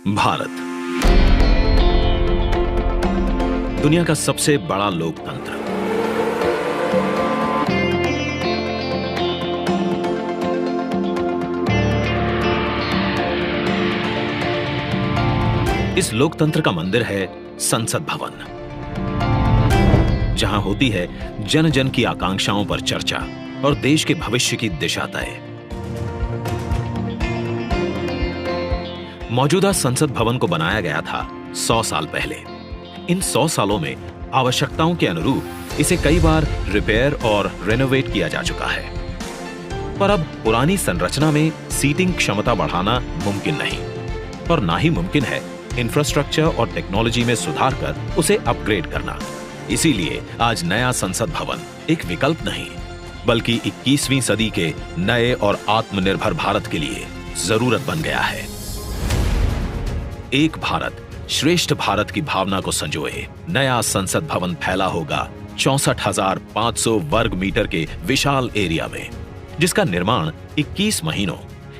भारत दुनिया का सबसे बड़ा लोकतंत्र। इस लोकतंत्र का मंदिर है संसद भवन, जहां होती है जन जन की आकांक्षाओं पर चर्चा और देश के भविष्य की दिशा तय। मौजूदा संसद भवन को बनाया गया था 100 साल पहले। इन 100 सालों में आवश्यकताओं के अनुरूप इसे कई बार रिपेयर और रेनोवेट किया जा चुका है, पर अब पुरानी संरचना में सीटिंग क्षमता बढ़ाना मुमकिन नहीं और ना ही मुमकिन है इंफ्रास्ट्रक्चर और टेक्नोलॉजी में सुधार कर उसे अपग्रेड करना। इसीलिए आज नया संसद भवन एक विकल्प नहीं, बल्कि 21वीं सदी के नए और आत्मनिर्भर भारत के लिए जरूरत बन गया है। एक भारत श्रेष्ठ भारत की भावना को संजोए नया संसद भवन फैला होगा 64,500 वर्ग मीटर के विशाल एरिया में, जिसका निर्माण 21 महीनों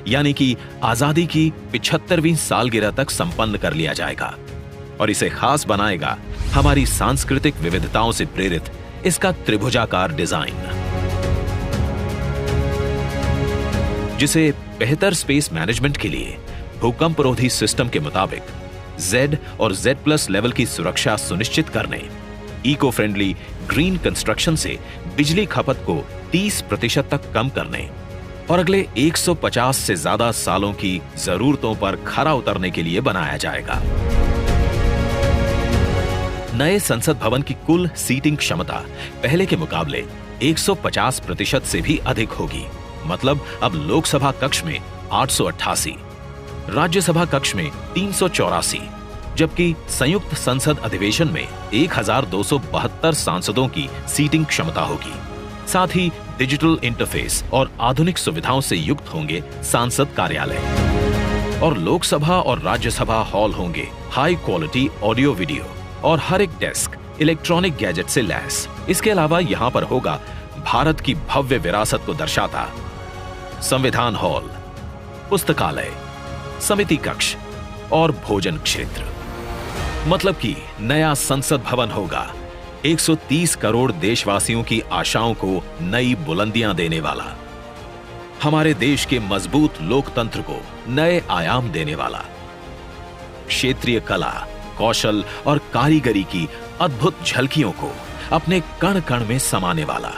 यानी कि आजादी की 75वीं सालगिरह तक संपन्न कर लिया जाएगा। और इसे खास बनाएगा हमारी सांस्कृतिक विविधताओं से प्रेरित इसका त्रिभुजाकार डिजाइन, जिसे बेहतर स्पेस मैनेजमेंट के लिए भूकंपरोधी सिस्टम के मुताबिक Z और Z+ लेवल की सुरक्षा सुनिश्चित करने, इको फ्रेंडली ग्रीन कंस्ट्रक्शन से बिजली खपत को 30% तक कम करने और अगले 150 से ज्यादा सालों की जरूरतों पर खरा उतरने के लिए बनाया जाएगा। नए संसद भवन की कुल सीटिंग क्षमता पहले के मुकाबले 150% से भी अधिक होगी। मतलब अब लोकसभा कक्ष में 888, राज्यसभा कक्ष में 384, जबकि संयुक्त संसद अधिवेशन में 1272 सांसदों की सीटिंग क्षमता होगी। साथ ही डिजिटल इंटरफेस और आधुनिक सुविधाओं से युक्त होंगे सांसद कार्यालय और लोकसभा और राज्यसभा हॉल होंगे हाई क्वालिटी ऑडियो वीडियो और हर एक डेस्क इलेक्ट्रॉनिक गैजेट से लैस। इसके अलावा यहां पर होगा भारत की भव्य विरासत को दर्शाता संविधान हॉल, पुस्तकालय, समिति कक्ष और भोजन क्षेत्र। मतलब कि नया संसद भवन होगा 130 करोड़ देशवासियों की आशाओं को नई बुलंदियां देने वाला, हमारे देश के मजबूत लोकतंत्र को नए आयाम देने वाला, क्षेत्रीय कला, कौशल और कारीगरी की अद्भुत झलकियों को अपने कण कण में समाने वाला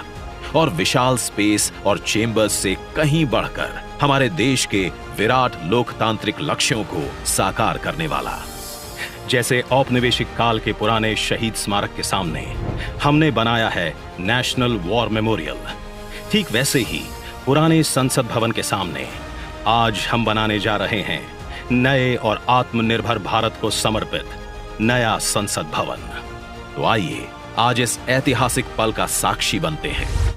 और विशाल स्पेस और चेंबर्स से कहीं बढ़कर हमारे देश के विराट लोकतांत्रिक लक्ष्यों को साकार करने वाला। जैसे औपनिवेशिक काल के पुराने शहीद स्मारक के सामने हमने बनाया है नेशनल वॉर मेमोरियल, ठीक वैसे ही पुराने संसद भवन के सामने आज हम बनाने जा रहे हैं नए और आत्मनिर्भर भारत को समर्पित नया संसद भवन। तो आइए आज इस ऐतिहासिक पल का साक्षी बनते हैं।